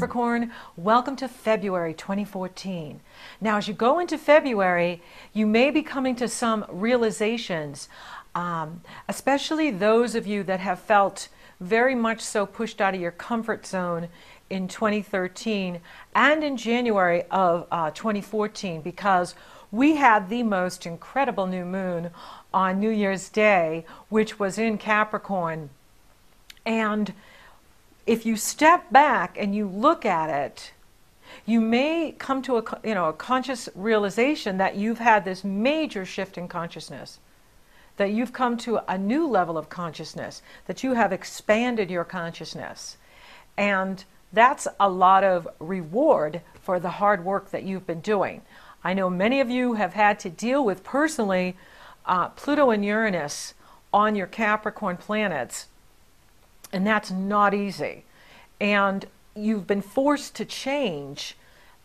Capricorn. Welcome to February 2014. Now, as you go into February, you may be coming to some realizations, especially those of you that have felt very much so pushed out of your comfort zone in 2013 and in January of 2014, because we had the most incredible new moon on New Year's Day, which was in Capricorn. And if you step back and you look at it, you may come to a conscious realization that you've had this major shift in consciousness, that you've come to a new level of consciousness, that you have expanded your consciousness. And that's a lot of reward for the hard work that you've been doing. I know many of you have had to deal with personally Pluto and Uranus on your Capricorn planets, and that's not easy. And you've been forced to change.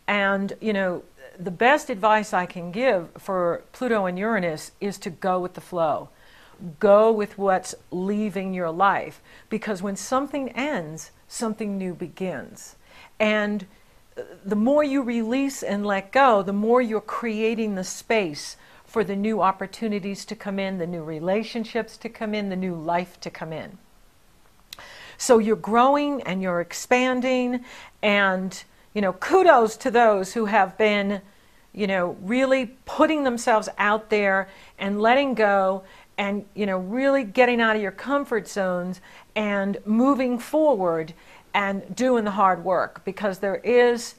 And, the best advice I can give for Pluto and Uranus is to go with the flow. Go with what's leaving your life. Because when something ends, something new begins. And the more you release and let go, the more you're creating the space for the new opportunities to come in, the new relationships to come in, the new life to come in. So you're growing and you're expanding, and kudos to those who have been really putting themselves out there and letting go, and really getting out of your comfort zones and moving forward and doing the hard work, because there is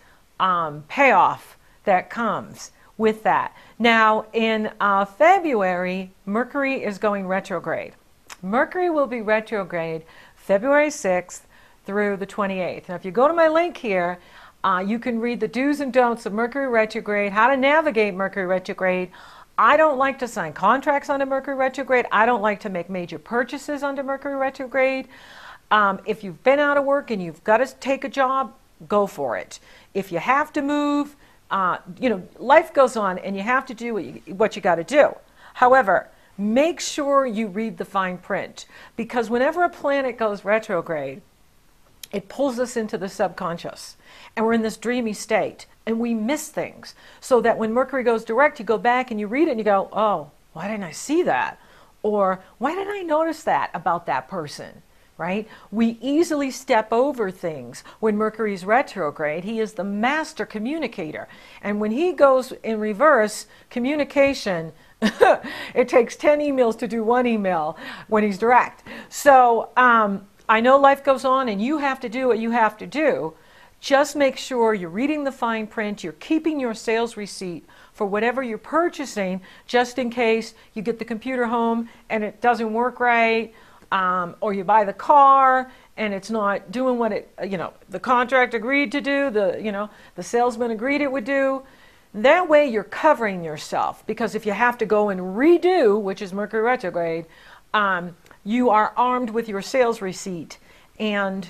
payoff that comes with that. Now in February, Mercury is going retrograde. Mercury will be retrograde February 6th through the 28th. Now, if you go to my link here, you can read the do's and don'ts of Mercury retrograde, how to navigate Mercury retrograde. I don't like to sign contracts under Mercury retrograde. I don't like to make major purchases under Mercury retrograde. If you've been out of work and you've got to take a job, go for it. If you have to move, life goes on and you have to do what you got to do. However, make sure you read the fine print, because whenever a planet goes retrograde, it pulls us into the subconscious, and we're in this dreamy state, and we miss things. So that when Mercury goes direct, you go back and you read it and you go, oh, why didn't I see that? Or why didn't I notice that about that person? Right? We easily step over things when Mercury's retrograde. He is the master communicator. And when he goes in reverse, communication, it takes 10 emails to do one email when he's direct. So I know life goes on and you have to do what you have to do. Just make sure you're reading the fine print, you're keeping your sales receipt for whatever you're purchasing, just in case you get the computer home and it doesn't work right, or you buy the car and it's not doing what the contract agreed to do, the salesman agreed it would do. That way you're covering yourself, because if you have to go and redo, which is Mercury retrograde, you are armed with your sales receipt, and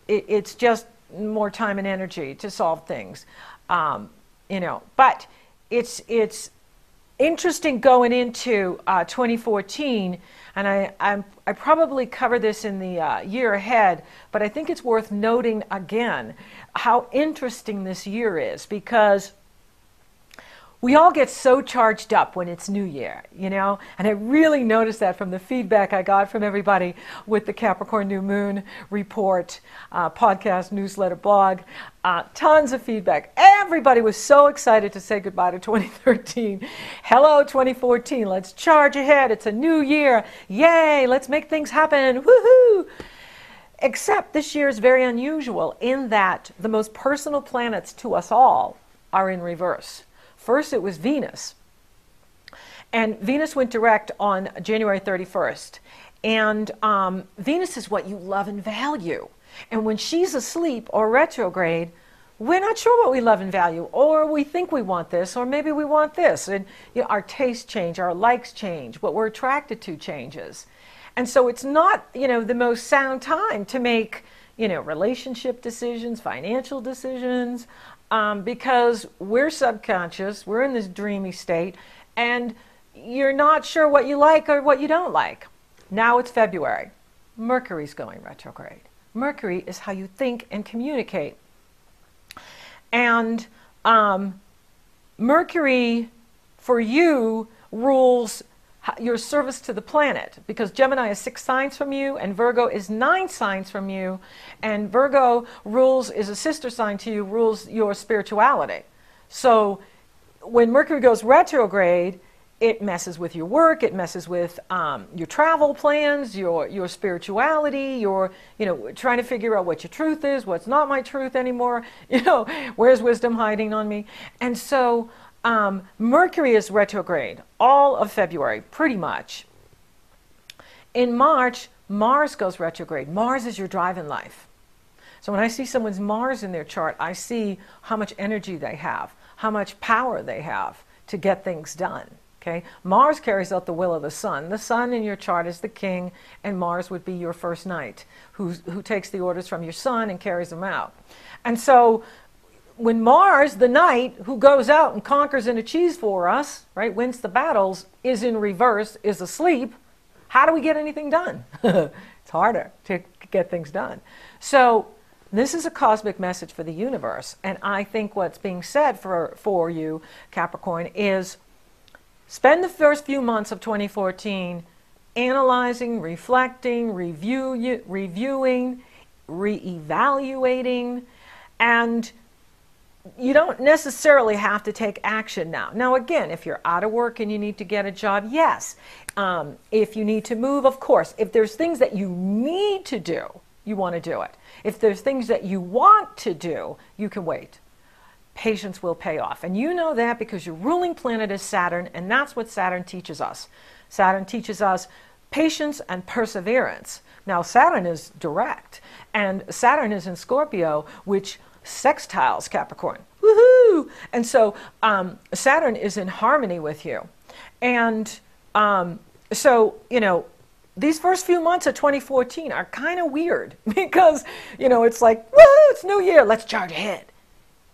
it's just more time and energy to solve things. But it's interesting going into 2014, and I probably cover this in the year ahead, but I think it's worth noting again how interesting this year is, because we all get so charged up when it's New Year, and I really noticed that from the feedback I got from everybody with the Capricorn New Moon report, podcast, newsletter, blog, tons of feedback. Everybody was so excited to say goodbye to 2013. Hello, 2014. Let's charge ahead. It's a new year. Yay, let's make things happen. Woohoo! Except this year is very unusual in that the most personal planets to us all are in reverse. First, it was Venus. And Venus went direct on January 31st. And Venus is what you love and value. And when she's asleep or retrograde, we're not sure what we love and value. Or we think we want this, or maybe we want this. And our tastes change, our likes change, what we're attracted to changes. And so it's not, the most sound time to make, relationship decisions, financial decisions, because we're subconscious, we're in this dreamy state, and you're not sure what you like or what you don't like. Now it's February. Mercury's going retrograde. Mercury is how you think and communicate. And Mercury, for you, rules your service to the planet, because Gemini is 6 signs from you and Virgo is 9 signs from you, and Virgo is a sister sign to you, rules your spirituality. So when Mercury goes retrograde, it messes with your work, it messes with your travel plans, your spirituality, your, trying to figure out what your truth is, what's not my truth anymore, where's wisdom hiding on me. And so Mercury is retrograde all of February, pretty much. In March, Mars goes retrograde. Mars is your drive in life. So when I see someone's Mars in their chart, I see how much energy they have, how much power they have to get things done. Okay? Mars carries out the will of the sun. The sun in your chart is the king, and Mars would be your first knight, who takes the orders from your sun and carries them out. And so when Mars, the knight, who goes out and conquers and achieves for us, right, wins the battles, is in reverse, is asleep, how do we get anything done? It's harder to get things done. So this is a cosmic message for the universe. And I think what's being said for you, Capricorn, is spend the first few months of 2014 analyzing, reflecting, reviewing, re-evaluating, and you don't necessarily have to take action now. Now, again, if you're out of work and you need to get a job, yes. If you need to move, of course. If there's things that you need to do, you want to do it. If there's things that you want to do, you can wait. Patience will pay off. And you know that because your ruling planet is Saturn, and that's what Saturn teaches us. Saturn teaches us patience and perseverance. Now, Saturn is direct, and Saturn is in Scorpio, which sextiles Capricorn. Woohoo! And so Saturn is in harmony with you. And so, these first few months of 2014 are kind of weird because, it's like, woo, it's New Year, let's charge ahead.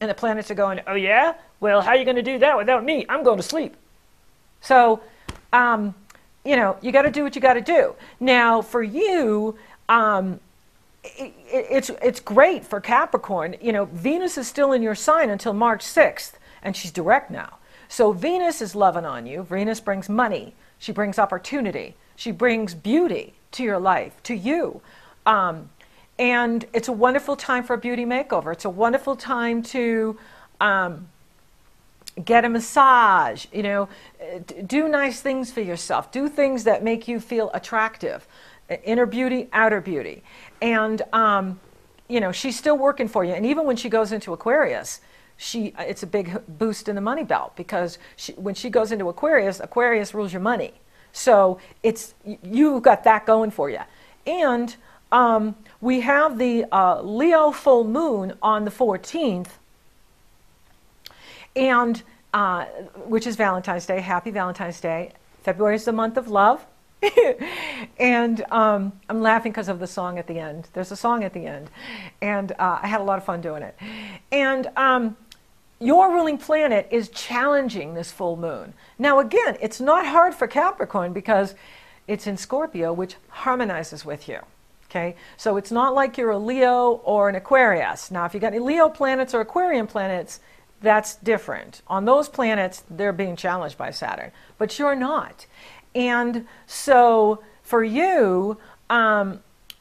And the planets are going, oh yeah? Well, how are you going to do that without me? I'm going to sleep. So, you got to do what you got to do. Now, for you, it's great for Capricorn. Venus is still in your sign until March 6th, and she's direct now. So Venus is loving on you. Venus brings money. She brings opportunity. She brings beauty to your life, to you. And it's a wonderful time for a beauty makeover. It's a wonderful time to get a massage, do nice things for yourself. Do things that make you feel attractive. Inner beauty, outer beauty. And, she's still working for you. And even when she goes into Aquarius, it's a big boost in the money belt because when she goes into Aquarius, Aquarius rules your money. So you've got that going for you. And we have the Leo full moon on the 14th, and which is Valentine's Day. Happy Valentine's Day. February is the month of love. And I'm laughing because of the song at the end. There's a song at the end. And I had a lot of fun doing it. And your ruling planet is challenging this full moon. Now, again, it's not hard for Capricorn because it's in Scorpio, which harmonizes with you. Okay? So it's not like you're a Leo or an Aquarius. Now, if you got any Leo planets or Aquarian planets, that's different. On those planets, they're being challenged by Saturn. But you're not. And so for you,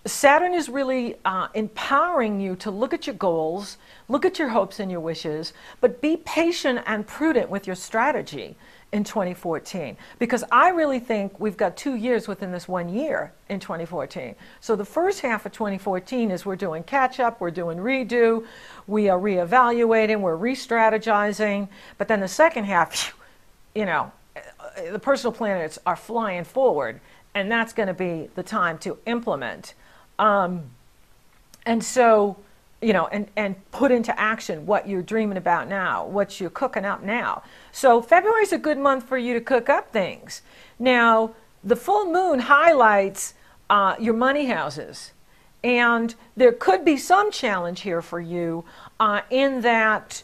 Saturn is really empowering you to look at your goals, look at your hopes and your wishes, but be patient and prudent with your strategy in 2014. Because I really think we've got 2 years within this 1 year in 2014. So the first half of 2014 is we're doing catch up, we're doing redo, we are reevaluating, we're re-strategizing. But then the second half, the personal planets are flying forward, and that's going to be the time to implement. And so, and put into action what you're dreaming about now, what you're cooking up now. So February is a good month for you to cook up things. Now, the full moon highlights your money houses. And there could be some challenge here for you in that,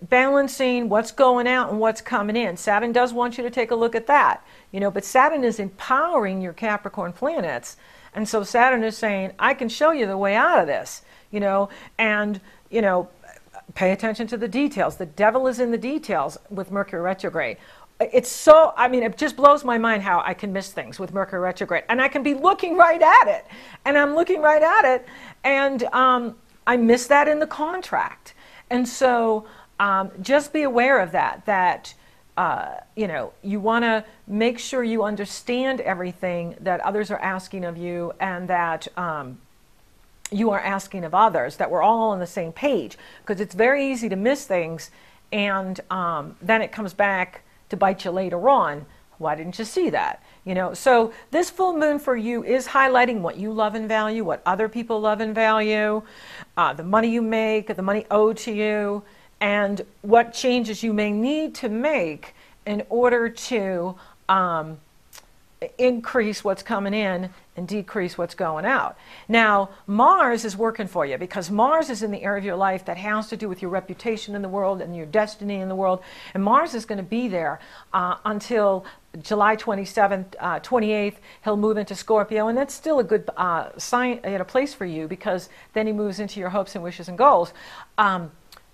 balancing what's going out and what's coming in. Saturn does want you to take a look at that, but Saturn is empowering your Capricorn planets. And so Saturn is saying, I can show you the way out of this, and, Pay attention to the details. The devil is in the details with Mercury retrograde. It's so, I mean, it just blows my mind how I can miss things with Mercury retrograde. And I can be looking right at it. And I'm looking right at it. And I miss that in the contract. And so just be aware of that, you know, you want to make sure you understand everything that others are asking of you, and that you are asking of others, that we're all on the same page, because it's very easy to miss things, and then it comes back to bite you later on. Why didn't you see that? You know, so this full moon for you is highlighting what you love and value, what other people love and value, the money you make, the money owed to you, and what changes you may need to make in order to increase what's coming in and decrease what's going out. Now, Mars is working for you, because Mars is in the area of your life that has to do with your reputation in the world and your destiny in the world. And Mars is going to be there until July 27th, 28th. He'll move into Scorpio, and that's still a good sign, you know, place for you, because then he moves into your hopes and wishes and goals.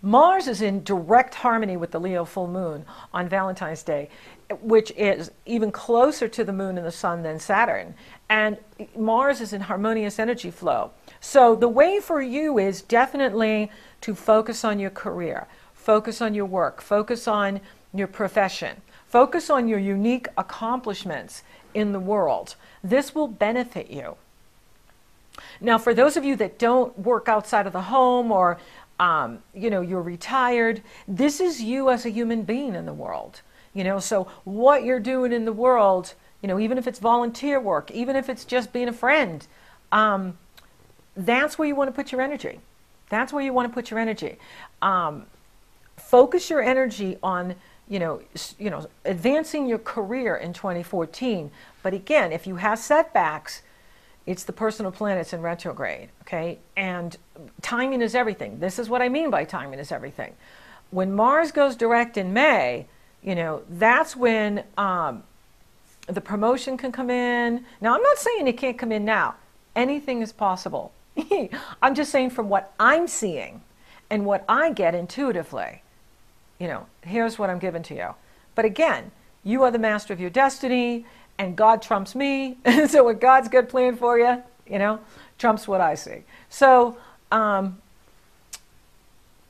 Mars is in direct harmony with the Leo full moon on Valentine's Day, which is even closer to the moon and the sun than Saturn. And Mars is in harmonious energy flow. So the way for you is definitely to focus on your career, focus on your work, focus on your profession, focus on your unique accomplishments in the world. This will benefit you. Now, for those of you that don't work outside of the home, or you know, you're retired, this is you as a human being in the world. You know, so what you're doing in the world, you know, even if it's volunteer work, even if it's just being a friend, that's where you want to put your energy. That's where you want to put your energy. Focus your energy on, you know, advancing your career in 2014. But again, if you have setbacks, it's the personal planets in retrograde, okay? And timing is everything. This is what I mean by timing is everything. When Mars goes direct in May, you know, that's when the promotion can come in. Now, I'm not saying it can't come in now. Anything is possible. I'm just saying from what I'm seeing and what I get intuitively, you know, here's what I'm giving to you. But again, you are the master of your destiny, and God trumps me. So what God's got planned for you, you know, trumps what I see. So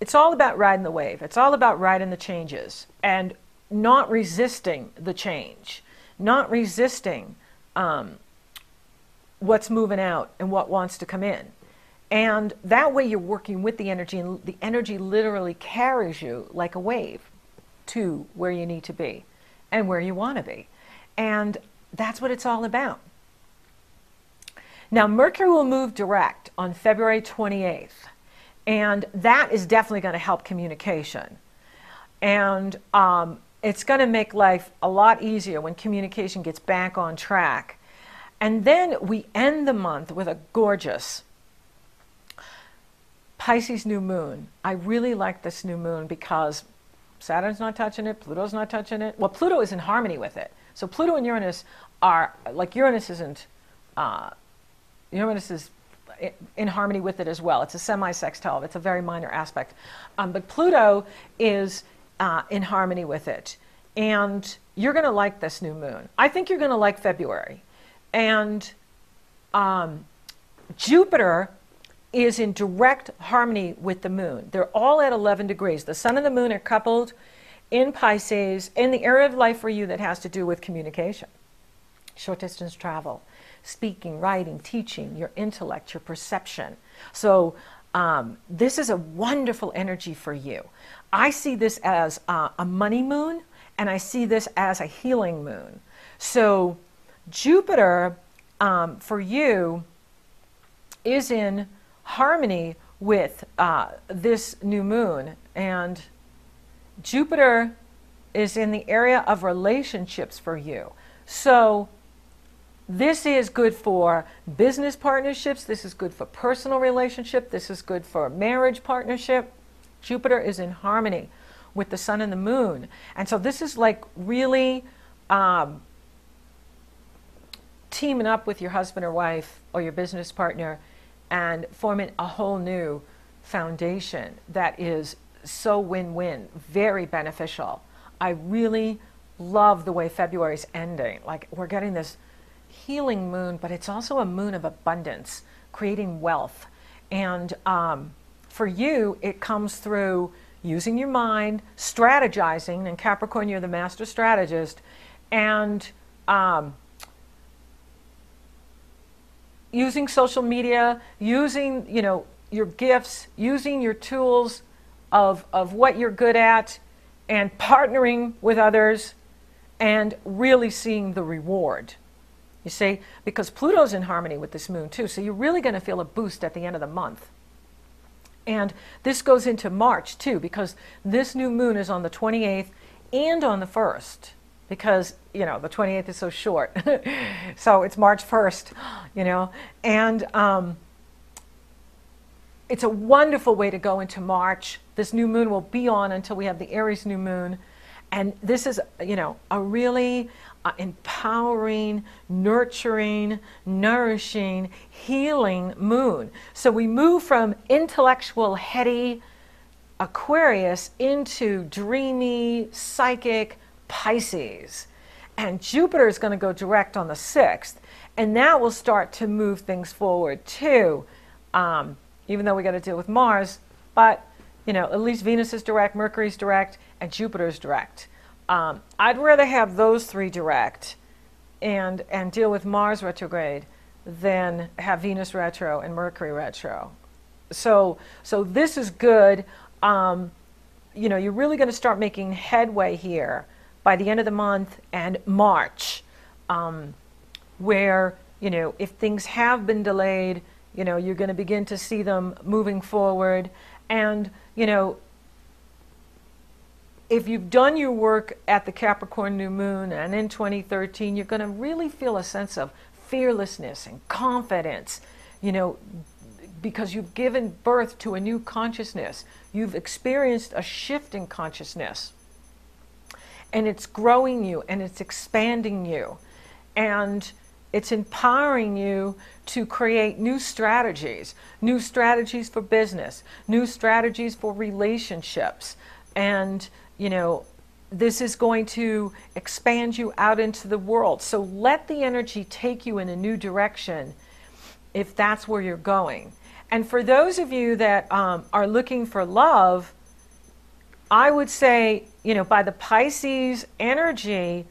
it's all about riding the wave. It's all about riding the changes and not resisting the change, not resisting what's moving out and what wants to come in. And that way you're working with the energy, and the energy literally carries you like a wave to where you need to be and where you want to be. And that's what it's all about. Now, Mercury will move direct on February 28th, and that is definitely going to help communication. And it's going to make life a lot easier when communication gets back on track. And then we end the month with a gorgeous Pisces new moon. I really like this new moon because Saturn's not touching it, Pluto's not touching it. Well, Pluto is in harmony with it. So Pluto and Uranus are, like Uranus isn't, Uranus is in harmony with it as well. It's a semi-sextile. It's a very minor aspect. But Pluto is in harmony with it. And you're going to like this new moon. I think you're going to like February. And Jupiter is in direct harmony with the moon. They're all at 11 degrees. The sun and the moon are coupled in Pisces, in the area of life for you that has to do with communication, short distance travel, speaking, writing, teaching, your intellect, your perception. So this is a wonderful energy for you. I see this as a money moon, and I see this as a healing moon. So Jupiter for you is in harmony with this new moon, and Jupiter is in the area of relationships for you. So this is good for business partnerships. This is good for personal relationship. This is good for marriage partnership. Jupiter is in harmony with the sun and the moon. And so this is like really teaming up with your husband or wife or your business partner and forming a whole new foundation that is so win-win, very beneficial. I really love the way February's ending. Like, we're getting this healing moon, but it's also a moon of abundance, creating wealth. And for you, it comes through using your mind, strategizing, and Capricorn, you're the master strategist, and using social media, using, you know, your gifts, using your tools of what you're good at, and partnering with others, and really seeing the reward. You see, because Pluto's in harmony with this moon too, so you're really going to feel a boost at the end of the month. And this goes into March too, because this new moon is on the 28th and on the 1st, because, you know, the 28th is so short. So it's March 1st, you know, and it's a wonderful way to go into March. This new moon will be on until we have the Aries new moon. And this is, you know, a really empowering, nurturing, nourishing, healing moon. So we move from intellectual, heady Aquarius into dreamy, psychic Pisces. And Jupiter is going to go direct on the 6th. And that will start to move things forward too, even though we got to deal with Mars. But, you know, at least Venus is direct, Mercury's direct, and Jupiter's direct. I'd rather have those three direct and deal with Mars retrograde than have Venus retro and Mercury retro. So this is good. You know, you're really going to start making headway here by the end of the month and March, where, you know, if things have been delayed, you know, you're going to begin to see them moving forward. And, you know, if you've done your work at the Capricorn new moon and in 2013, you're going to really feel a sense of fearlessness and confidence, you know, because you've given birth to a new consciousness. You've experienced a shift in consciousness. And it's growing you and it's expanding you. And it's empowering you to create new strategies for business, new strategies for relationships. And, you know, this is going to expand you out into the world. So let the energy take you in a new direction if that's where you're going. And for those of you that are looking for love, I would say, you know, by the Pisces energy,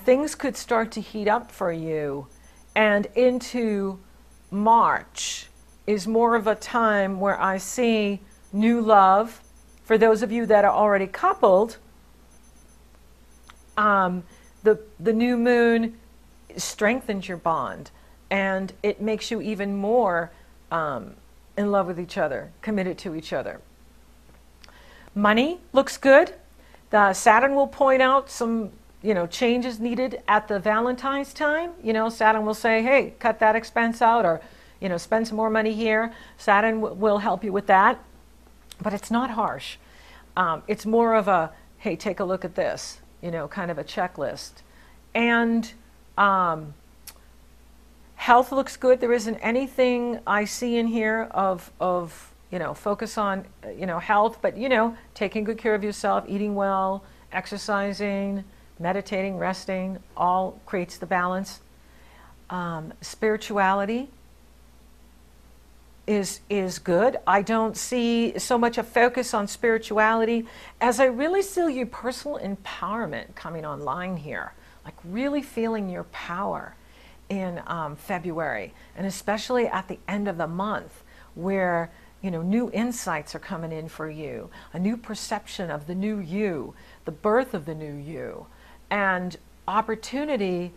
things could start to heat up for you. And into March is more of a time where I see new love. For those of you that are already coupled, the new moon strengthens your bond, and it makes you even more in love with each other, committed to each other. Money looks good. The Saturn will point out some, you know, changes needed at the Valentine's time. You know, Saturn will say, hey, cut that expense out, or, you know, spend some more money here. Saturn will help you with that. But it's not harsh. It's more of a, hey, take a look at this, you know, kind of a checklist. And health looks good. There isn't anything I see in here of you know, focus on, you know, health, but, you know, taking good care of yourself, eating well, exercising, meditating, resting, all creates the balance. Spirituality is good. I don't see so much a focus on spirituality as I really see your personal empowerment coming online here, like really feeling your power in February, and especially at the end of the month, where, you know, new insights are coming in for you, a new perception of the new you, the birth of the new you, and opportunity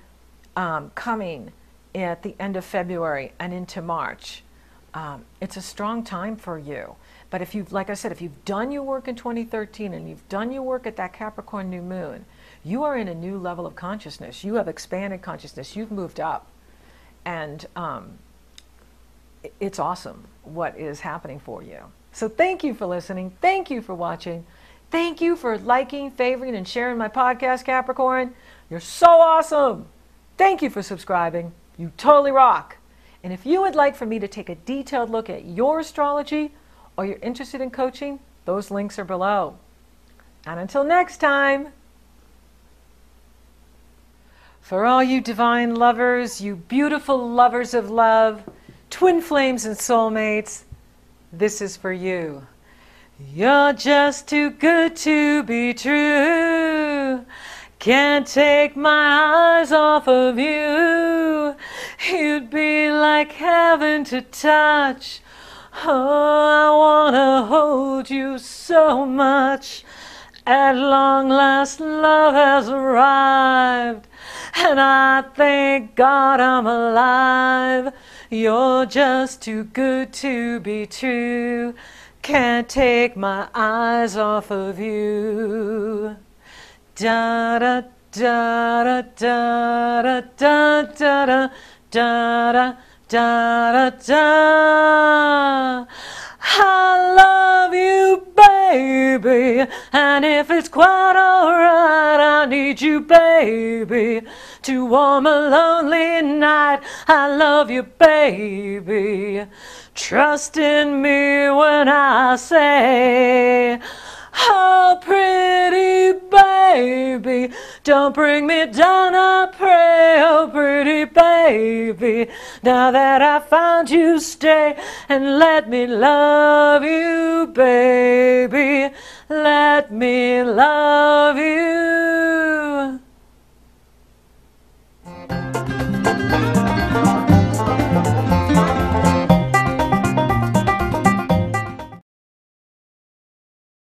coming at the end of February and into March. It's a strong time for you. But if you've, like I said, if you've done your work in 2013 and you've done your work at that Capricorn new moon, you are in a new level of consciousness. You have expanded consciousness. You've moved up. And it's awesome what is happening for you. So thank you for listening. Thank you for watching. Thank you for liking, favoring, and sharing my podcast, Capricorn. You're so awesome. Thank you for subscribing. You totally rock. And if you would like for me to take a detailed look at your astrology, or you're interested in coaching, Those links are below. And until next time, for all you divine lovers, you beautiful lovers of love, twin flames and soulmates, this is for you. You're just too good to be true. Can't take my eyes off of you. You'd be like heaven to touch. Oh, I wanna hold you so much. At long last, love has arrived, and I thank God I'm alive. You're just too good to be true. Can't take my eyes off of you. Da da da da da da da da da da da. I love you, baby, and if it's quite alright, I need you, baby, to warm a lonely night. I love you, baby. Trust in me when I say, oh, pretty baby, don't bring me down, I pray. Oh, pretty baby, now that I found you, stay and let me love you, baby. Let me love you.